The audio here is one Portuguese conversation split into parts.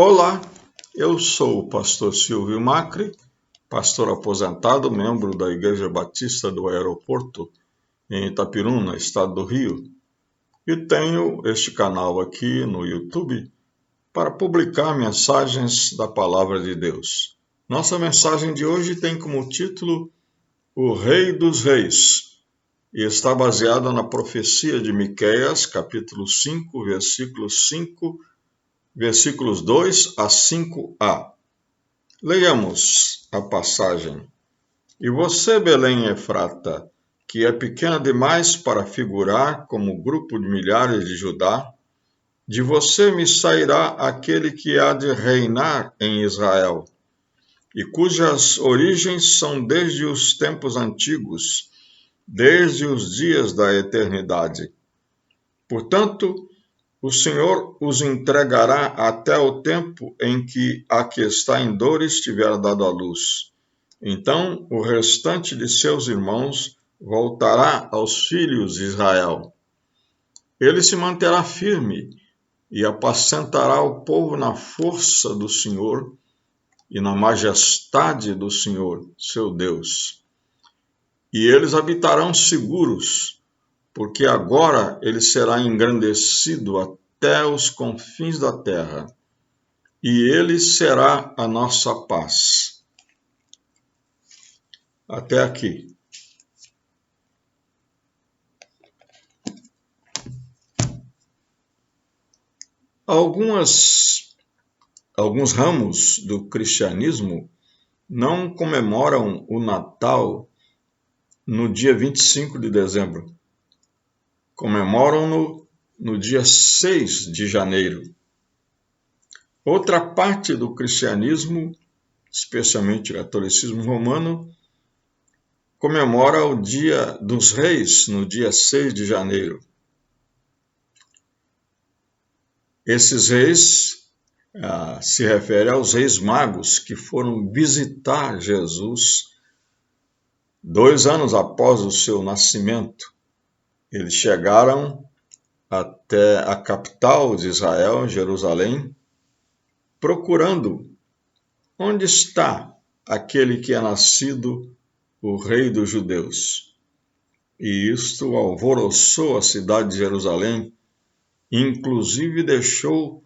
Olá, eu sou o pastor Silvio Macri, pastor aposentado, membro da Igreja Batista do Aeroporto, em Itapiruna, estado do Rio, e tenho este canal aqui no YouTube para publicar mensagens da Palavra de Deus. Nossa mensagem de hoje tem como título O Rei dos Reis, e está baseada na profecia de Miqueias, capítulo 5, versículos 2 a 5a. Leiamos a passagem. E você, Belém Efrata, que é pequena demais para figurar como grupo de milhares de Judá, de você me sairá aquele que há de reinar em Israel, e cujas origens são desde os tempos antigos, desde os dias da eternidade. Portanto, o Senhor os entregará até o tempo em que a que está em dores tiver dado à luz. Então o restante de seus irmãos voltará aos filhos de Israel. Ele se manterá firme e apacentará o povo na força do Senhor e na majestade do Senhor, seu Deus. E eles habitarão seguros, porque agora ele será engrandecido até os confins da terra, e ele será a nossa paz. Até aqui. Alguns ramos do cristianismo não comemoram o Natal no dia 25 de dezembro. Comemoram-no no dia 6 de janeiro. Outra parte do cristianismo, especialmente o catolicismo romano, comemora o Dia dos Reis no dia 6 de janeiro. Esses reis se referem aos reis magos que foram visitar Jesus 2 anos após o seu nascimento. Eles chegaram até a capital de Israel, Jerusalém, procurando onde está aquele que é nascido o rei dos judeus. E isto alvoroçou a cidade de Jerusalém, inclusive deixou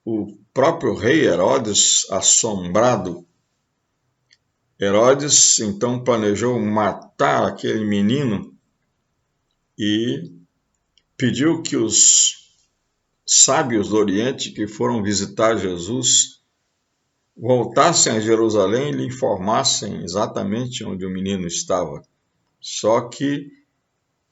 o próprio rei Herodes assombrado. Herodes então planejou matar aquele menino e pediu que os sábios do Oriente que foram visitar Jesus voltassem a Jerusalém e lhe informassem exatamente onde o menino estava. Só que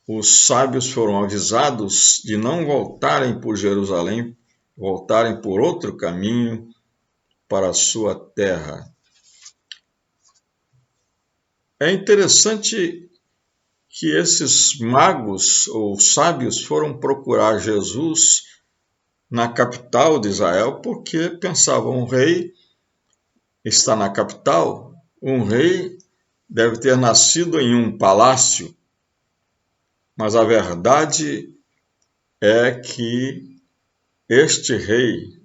os sábios foram avisados de não voltarem por Jerusalém, voltarem por outro caminho para a sua terra. É interessante que esses magos ou sábios foram procurar Jesus na capital de Israel porque pensavam, um rei está na capital, um rei deve ter nascido em um palácio. Mas a verdade é que este rei,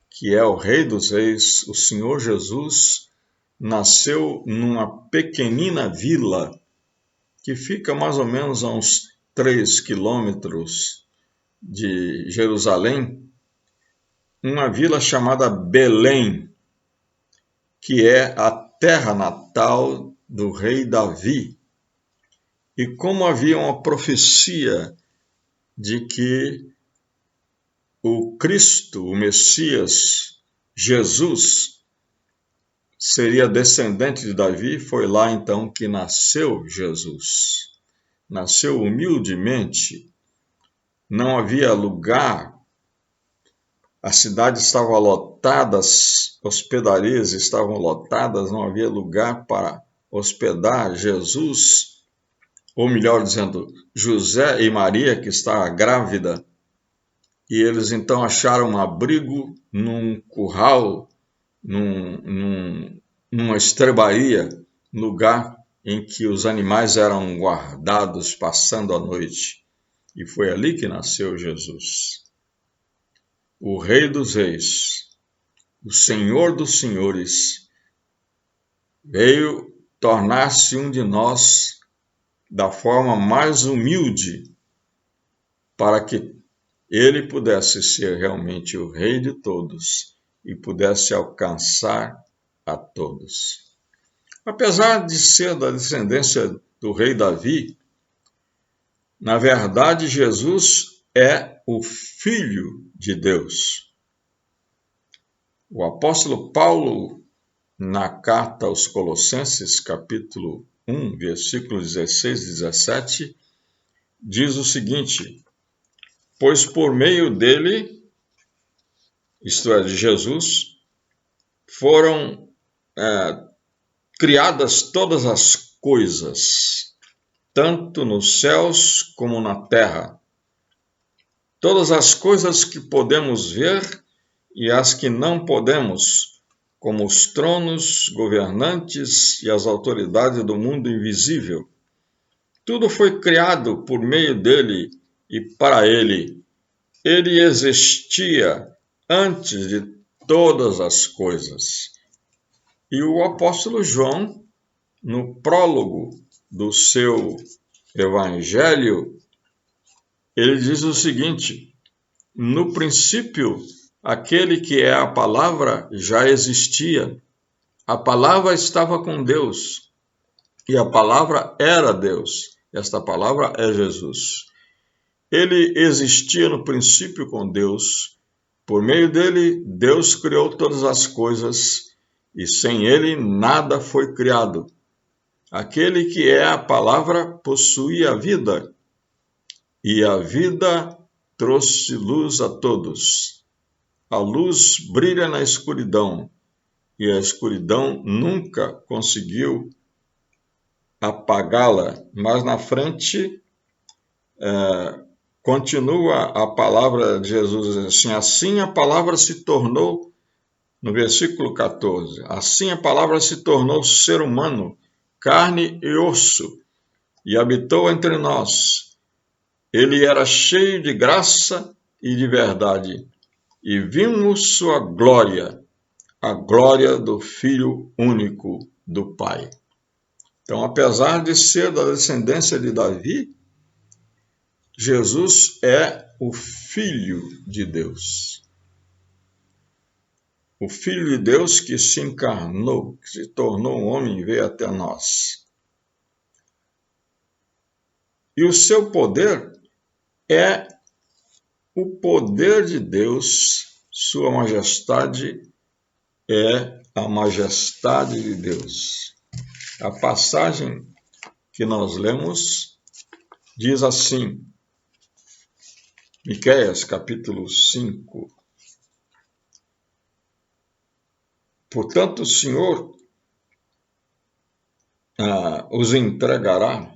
que é o Rei dos Reis, o Senhor Jesus, nasceu numa pequenina vila que fica mais ou menos a uns 3 quilômetros de Jerusalém, uma vila chamada Belém, que é a terra natal do rei Davi. E como havia uma profecia de que o Cristo, o Messias, Jesus, seria descendente de Davi, foi lá então que nasceu Jesus. Nasceu humildemente, não havia lugar, a cidade estava lotada, as hospedarias estavam lotadas, não havia lugar para hospedar Jesus, ou melhor dizendo, José e Maria, que estava grávida, e eles então acharam um abrigo num curral, numa estrebaria, lugar em que os animais eram guardados passando a noite. E foi ali que nasceu Jesus, o Rei dos Reis, o Senhor dos Senhores, veio tornar-se um de nós da forma mais humilde, para que ele pudesse ser realmente o Rei de todos e pudesse alcançar a todos. Apesar de ser da descendência do rei Davi, na verdade Jesus é o Filho de Deus. O apóstolo Paulo, na carta aos Colossenses, capítulo 1, versículos 16 e 17, diz o seguinte: pois por meio dele, isto é, de Jesus, foram criadas todas as coisas, tanto nos céus como na terra. Todas as coisas que podemos ver e as que não podemos, como os tronos, governantes e as autoridades do mundo invisível. Tudo foi criado por meio dele e para ele. Ele existia antes de todas as coisas. E o apóstolo João, no prólogo do seu evangelho, ele diz o seguinte: no princípio, aquele que é a palavra já existia. A palavra estava com Deus e a palavra era Deus. Esta palavra é Jesus. Ele existia no princípio com Deus. Por meio dele, Deus criou todas as coisas e sem ele nada foi criado. Aquele que é a palavra possui a vida e a vida trouxe luz a todos. A luz brilha na escuridão e a escuridão nunca conseguiu apagá-la. Mas na frente continua a palavra de Jesus assim a palavra se tornou, no versículo 14, assim a palavra se tornou ser humano, carne e osso, e habitou entre nós. Ele era cheio de graça e de verdade, e vimos sua glória, a glória do Filho único do Pai. Então, apesar de ser da descendência de Davi, Jesus é o Filho de Deus. O Filho de Deus que se encarnou, que se tornou um homem e veio até nós. E o seu poder é o poder de Deus, sua majestade é a majestade de Deus. A passagem que nós lemos diz assim, Miqueias, capítulo 5. Portanto, o Senhor os entregará,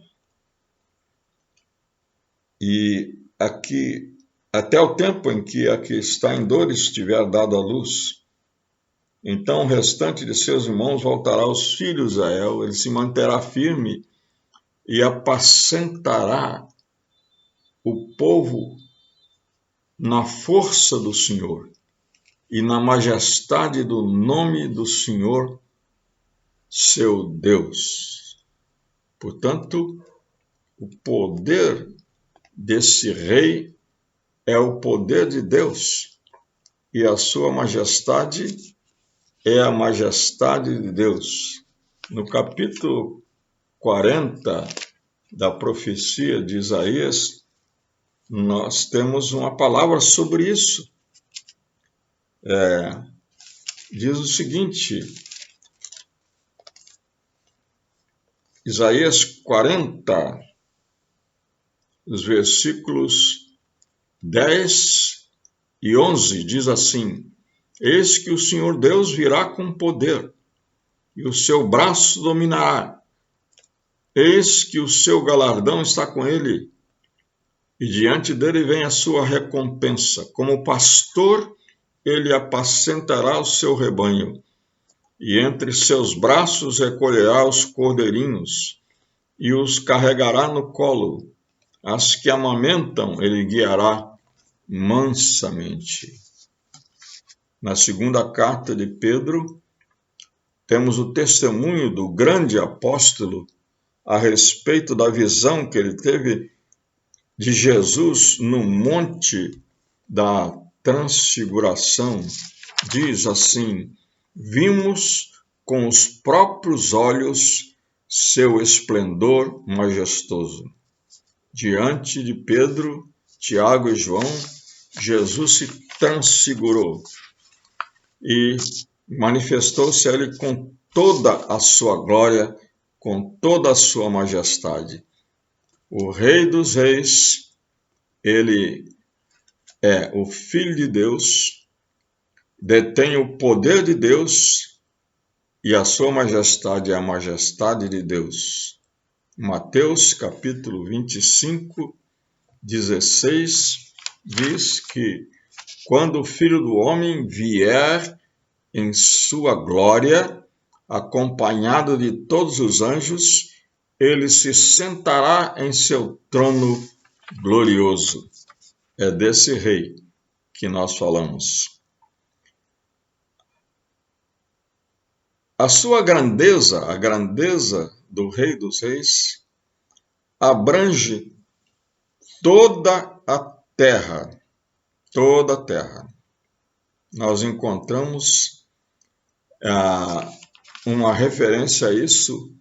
e aqui, até o tempo em que a que está em dores tiver dado a luz, então o restante de seus irmãos voltará aos filhos de Israel, ele se manterá firme e apacentará o povo na força do Senhor e na majestade do nome do Senhor, seu Deus. Portanto, o poder desse rei é o poder de Deus e a sua majestade é a majestade de Deus. No capítulo 40 da profecia de Isaías, nós temos uma palavra sobre isso. Diz o seguinte, Isaías 40, os versículos 10 e 11, diz assim, eis que o Senhor Deus virá com poder, e o seu braço dominará. Eis que o seu galardão está com ele, e diante dele vem a sua recompensa. Como pastor, ele apacentará o seu rebanho, e entre seus braços recolherá os cordeirinhos, e os carregará no colo. As que amamentam, ele guiará mansamente. na segunda carta de Pedro, temos o testemunho do grande apóstolo a respeito da visão que ele teve de Jesus no monte da transfiguração. Diz assim: vimos com os próprios olhos seu esplendor majestoso. Diante de Pedro, Tiago e João, Jesus se transfigurou e manifestou-se a ele com toda a sua glória, com toda a sua majestade. O Rei dos Reis, ele é o Filho de Deus, detém o poder de Deus e a sua majestade é a majestade de Deus. Mateus capítulo 25, 16 diz que quando o Filho do Homem vier em sua glória, acompanhado de todos os anjos, ele se sentará em seu trono glorioso. É desse rei que nós falamos. A sua grandeza, a grandeza do Rei dos Reis, abrange toda a terra, toda a terra. Nós encontramos uma referência a isso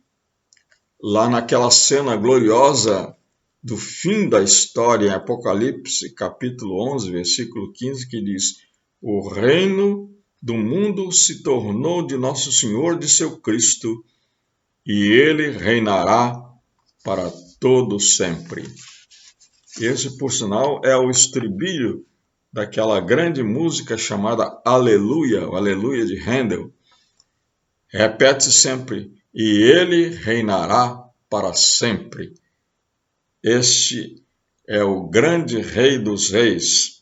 lá naquela cena gloriosa do fim da história, em Apocalipse, capítulo 11, versículo 15, que diz: o reino do mundo se tornou de nosso Senhor, de seu Cristo, e ele reinará para todo sempre. Esse, por sinal, é o estribilho daquela grande música chamada Aleluia, o Aleluia de Handel. Repete sempre: e ele reinará para sempre. Este é o grande Rei dos Reis.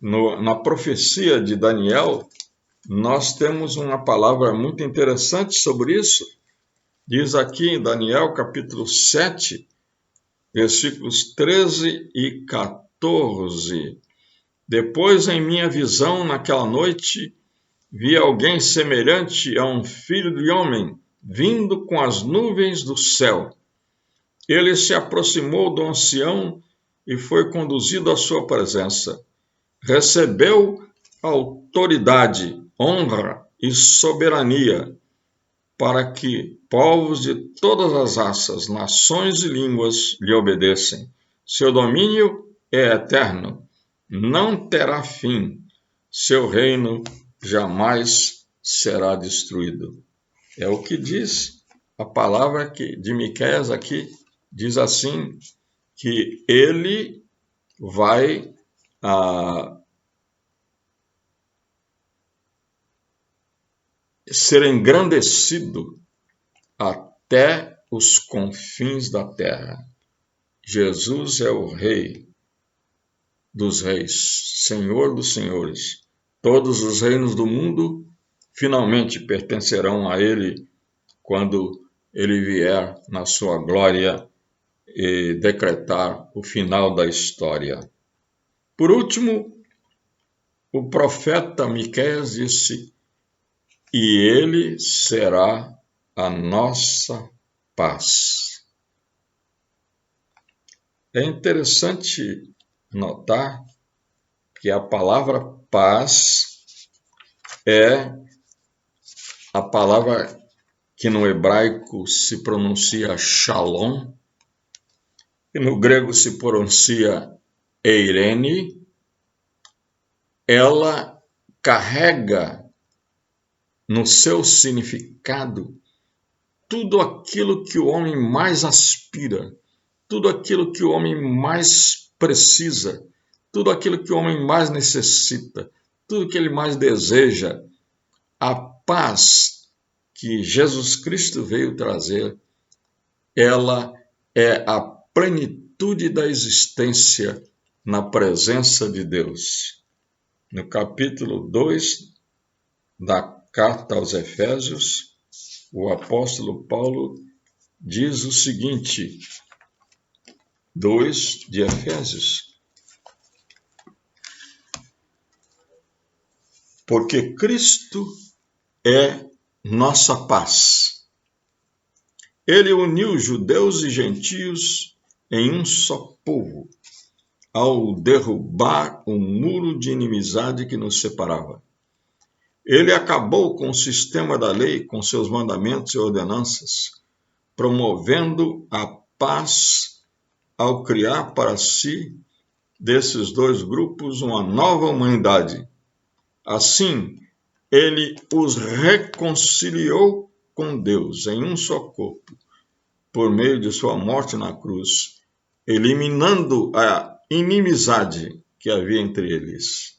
Na profecia de Daniel, nós temos uma palavra muito interessante sobre isso. Diz aqui em Daniel, capítulo 7, versículos 13 e 14. Depois, em minha visão, naquela noite, vi alguém semelhante a um filho de homem, vindo com as nuvens do céu. Ele se aproximou do ancião e foi conduzido à sua presença. Recebeu autoridade, honra e soberania, para que povos de todas as raças, nações e línguas lhe obedeçam. Seu domínio é eterno, não terá fim. Seu reino jamais será destruído. É o que diz a palavra de Miqueias aqui, diz assim, que ele vai ser engrandecido até os confins da terra. Jesus é o Rei dos Reis, Senhor dos Senhores. Todos os reinos do mundo finalmente pertencerão a ele quando ele vier na sua glória e decretar o final da história. Por último, o profeta Miqueias disse: e ele será a nossa paz. É interessante notar que a palavra paz é a palavra que no hebraico se pronuncia shalom, e no grego se pronuncia eirene. Ela carrega no seu significado tudo aquilo que o homem mais aspira, tudo aquilo que o homem mais precisa, tudo aquilo que o homem mais necessita, tudo que ele mais deseja. A paz que Jesus Cristo veio trazer, ela é a plenitude da existência na presença de Deus. No capítulo 2 da carta aos Efésios, o apóstolo Paulo diz o seguinte, 2 de Efésios: porque Cristo é nossa paz. Ele uniu judeus e gentios em um só povo, ao derrubar o muro de inimizade que nos separava. Ele acabou com o sistema da lei, com seus mandamentos e ordenanças, promovendo a paz ao criar para si, desses dois grupos, uma nova humanidade. Assim, ele os reconciliou com Deus em um só corpo, por meio de sua morte na cruz, eliminando a inimizade que havia entre eles.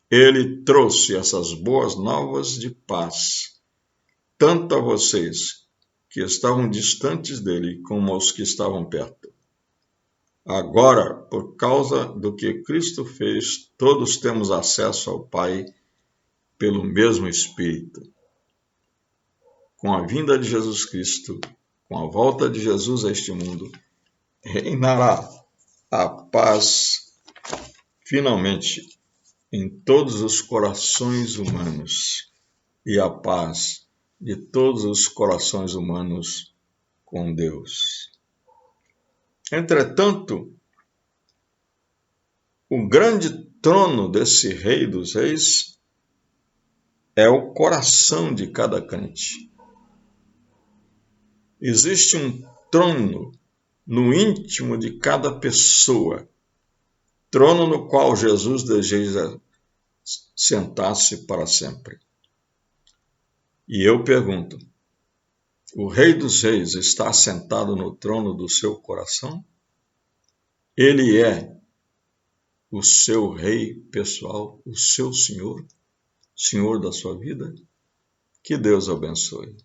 Ele trouxe essas boas novas de paz, tanto a vocês que estavam distantes dele, como aos que estavam perto. Agora, por causa do que Cristo fez, todos temos acesso ao Pai pelo mesmo Espírito. Com a vinda de Jesus Cristo, com a volta de Jesus a este mundo, reinará a paz, finalmente, em todos os corações humanos, e a paz de todos os corações humanos com Deus. Entretanto, o grande trono desse Rei dos Reis é o coração de cada crente. Existe um trono no íntimo de cada pessoa, trono no qual Jesus deseja sentar-se para sempre. E eu pergunto, o Rei dos Reis está sentado no trono do seu coração? Ele é o seu Rei pessoal, o seu Senhor, Senhor da sua vida? Que Deus abençoe.